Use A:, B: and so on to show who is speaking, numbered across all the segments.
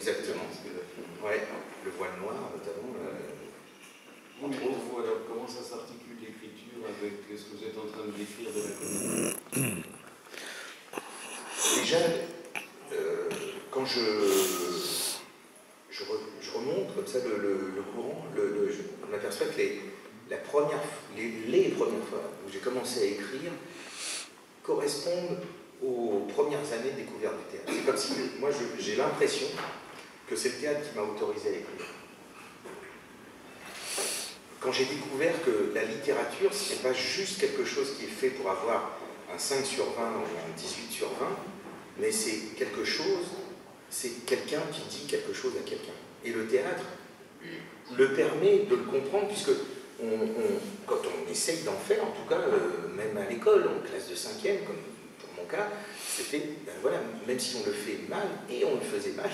A: exactement. Ouais, le voile noir, notamment.
B: Entre autres, alors comment ça s'articule l'écriture avec ce que vous êtes en train de décrire de la comédie?
A: Déjà, quand je remonte comme ça le courant, je m'aperçois que les premières fois où j'ai commencé à écrire correspondent aux premières années de découverte du théâtre. C'est comme si, moi, j'ai l'impression que c'est le théâtre qui m'a autorisé à écrire. Quand j'ai découvert que la littérature, ce n'est pas juste quelque chose qui est fait pour avoir un 5 sur 20 ou un 18 sur 20, mais c'est quelque chose, c'est quelqu'un qui dit quelque chose à quelqu'un. Et le théâtre le permet de le comprendre, puisque quand on essaye d'en faire, en tout cas, même à l'école, en classe de 5e, comme pour mon cas, c'était, ben voilà, même si on le fait mal, et on le faisait mal,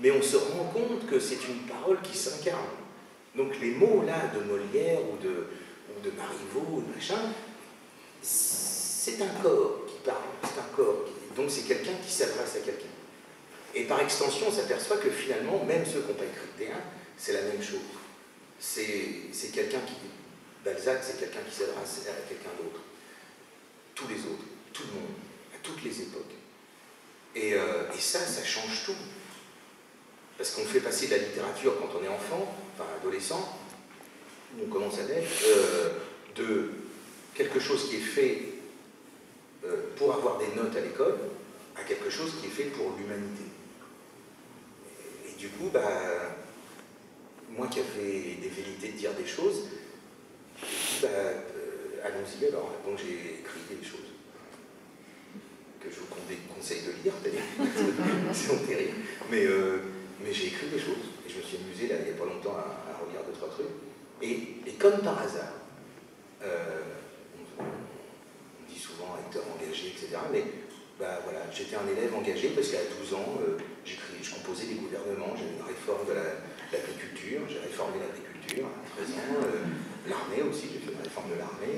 A: mais on se rend compte que c'est une parole qui s'incarne. Donc les mots là de Molière ou de Marivaux, de machin, c'est un corps qui parle, c'est un corps. Donc c'est quelqu'un qui s'adresse à quelqu'un. Et par extension, on s'aperçoit que finalement, même ceux qui n'ont pas écrit de théâtre, c'est la même chose. C'est quelqu'un qui... Balzac, c'est quelqu'un qui s'adresse à quelqu'un d'autre. Tous les autres, tout le monde, à toutes les époques. Et ça change tout. Parce qu'on fait passer de la littérature quand on est enfant, enfin adolescent, on commence à naître, de quelque chose qui est fait pour avoir des notes à l'école, à quelque chose qui est fait pour l'humanité. Et du coup, moi qui avais des velléités de dire des choses, j'ai dit, allons-y alors. Donc j'ai écrit des choses que je vous conseille de lire, c'est terrible. Mais j'ai écrit des choses, et je me suis amusé là, il n'y a pas longtemps à relire 2-3 trucs. Et comme par hasard, on dit souvent acteur engagé, etc. Mais voilà, j'étais un élève engagé parce qu'à 12 ans, je composais des gouvernements, j'avais une réforme de l'agriculture, j'ai réformé l'agriculture à 13 ans, l'armée aussi, j'ai fait une réforme de l'armée,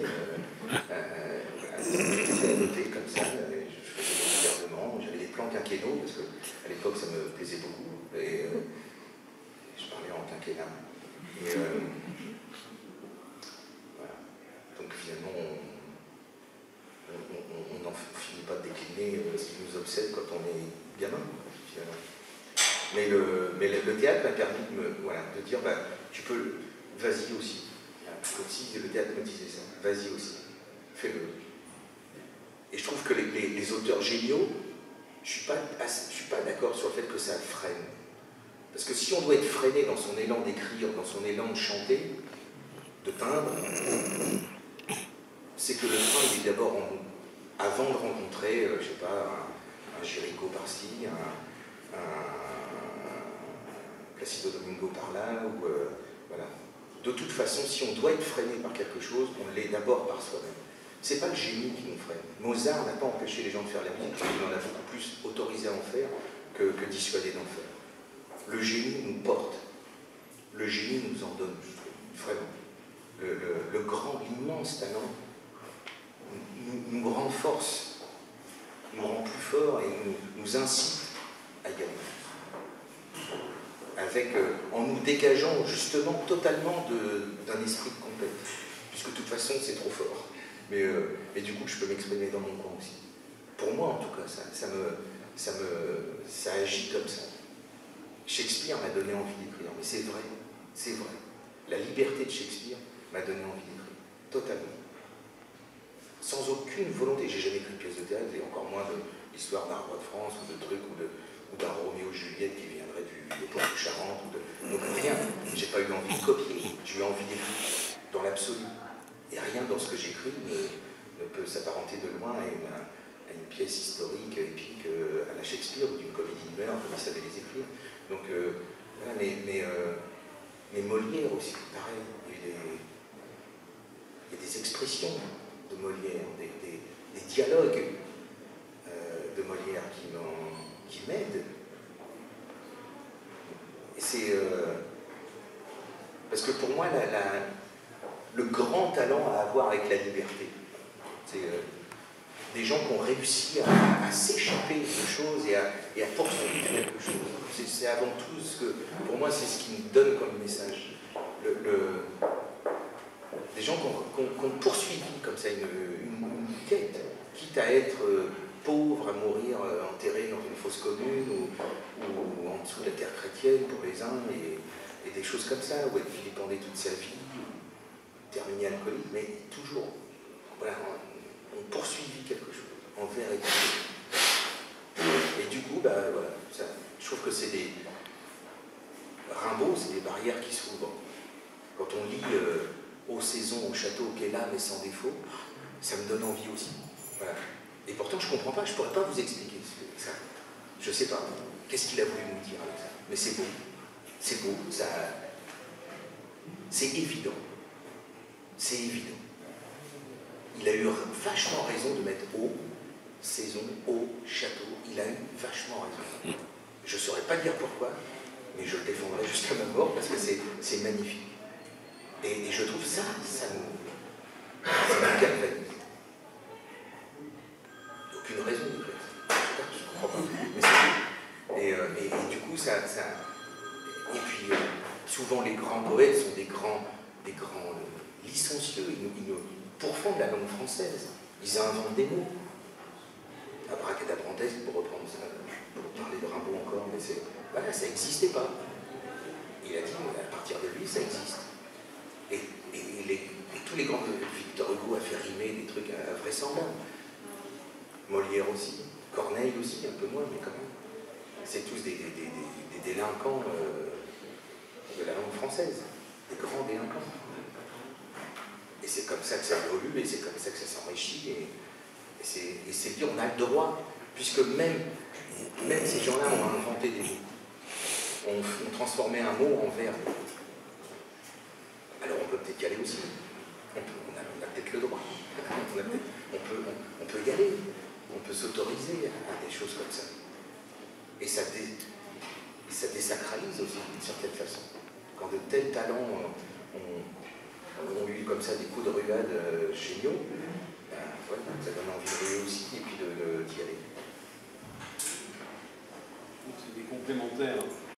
A: j'étais noté comme ça, je faisais des gouvernements, j'avais des plans quinquennaux, parce qu'à l'époque ça me plaisait beaucoup, et je parlais en quinquennat. Et voilà. Donc finalement, on n'en finit pas de décliner ce qui nous obsède quand on est gamin, finalement. Mais le théâtre m'a permis de dire, tu peux, vas-y aussi. Comme si le théâtre me disait ça, vas-y aussi, fais-le. Et je trouve que les auteurs géniaux, je ne suis pas d'accord sur le fait que ça freine. Parce que si on doit être freiné dans son élan d'écrire, dans son élan de chanter, de peindre, c'est que le frein, il est d'abord en nous. Avant de rencontrer, je ne sais pas, un Géricault par-ci, un Placido Domingo par-là, ou voilà. De toute façon, si on doit être freiné par quelque chose, on l'est d'abord par soi-même. C'est pas le génie qui nous freine. Mozart n'a pas empêché les gens de faire la musique, il en a beaucoup plus autorisé à en faire que dissuadé d'en faire. Le génie nous porte, le génie nous en donne, vraiment. Le grand, l'immense talent nous renforce, nous rend plus forts et nous incite à gagner. En nous dégageant justement totalement d'un esprit de compète, puisque de toute façon c'est trop fort. Mais du coup je peux m'exprimer dans mon coin aussi. Pour moi en tout cas, ça agit comme ça. Shakespeare m'a donné envie d'écrire, mais c'est vrai, c'est vrai. La liberté de Shakespeare m'a donné envie d'écrire, totalement. Sans aucune volonté. J'ai jamais écrit de pièce de théâtre, et encore moins de l'histoire d'un roi de France, ou de trucs, ou d'un Roméo Juliette qui viendrait du port de Charente, donc rien. J'ai pas eu envie de copier, j'ai eu envie d'écrire, dans l'absolu. Et rien dans ce que j'écris ne peut s'apparenter de loin à une pièce historique, épique, à la Shakespeare, ou d'une comédie de meurtre, comme il savait les écrire. Donc, voilà, mais Molière aussi, pareil. Il y a des expressions de Molière, des dialogues de Molière qui m'aident. Et c'est... parce que pour moi, le grand talent à avoir avec la liberté, c'est des gens qui ont réussi à s'échapper de choses et à poursuivre quelque chose. c'est avant tout ce que, pour moi, c'est ce qui me donne comme message. Des gens qui ont poursuivi comme ça une quête, quitte à être pauvres, à mourir enterrés dans une fosse commune ou en dessous de la terre chrétienne pour les uns, et des choses comme ça, ou être vilipendé toute sa vie, terminer alcoolique, mais toujours, voilà, on poursuivi quelque chose, envers et contre. Et du coup, bah, voilà, ça, je trouve que c'est des... Rimbaud, c'est des barrières qui s'ouvrent. Quand on lit Aux saisons, au château, qu'est là, mais sans défaut, ça me donne envie aussi. Voilà. Et pourtant, je ne comprends pas, je ne pourrais pas vous expliquer ça. Je ne sais pas. Qu'est-ce qu'il a voulu nous dire avec ça? Mais c'est beau. C'est beau. Ça... C'est évident. C'est évident. Il a eu vachement raison de mettre au, saison, au, château. Il a eu vachement raison. Je ne saurais pas dire pourquoi, mais je le défendrai jusqu'à ma mort parce que c'est magnifique. Et je trouve ça nous galvanise. Aucune raison de fait. Je ne comprends pas. Mais c'est et du coup, ça... Et puis, souvent, les grands poètes sont des grands licencieux. Ils nous pourfondent la langue française. Ils inventent des mots. Abracadabrantesque, pour reprendre ça, pour parler de Rimbaud encore, mais voilà, ça n'existait pas. Il a dit, à partir de lui, ça existe. Et tous les grands... Victor Hugo a fait rimer des trucs invraisemblables. Molière aussi. Corneille aussi, un peu moins, mais quand même. C'est tous des délinquants de la langue française. Des grands délinquants. Et c'est comme ça que ça évolue, et c'est comme ça que ça s'enrichit. Et c'est dit, on a le droit, puisque même ces gens-là ont inventé des mots. On transformait un mot en verbe. Alors on peut peut-être y aller aussi. On a peut-être le droit. On peut y aller. On peut s'autoriser à des choses comme ça. Et ça désacralise aussi d'une certaine façon. Quand de tels talents ont eu comme ça des coups de ruade géniaux, ben, voilà, ça donne envie de jouer aussi et puis d'y aller.
B: C'est des complémentaires.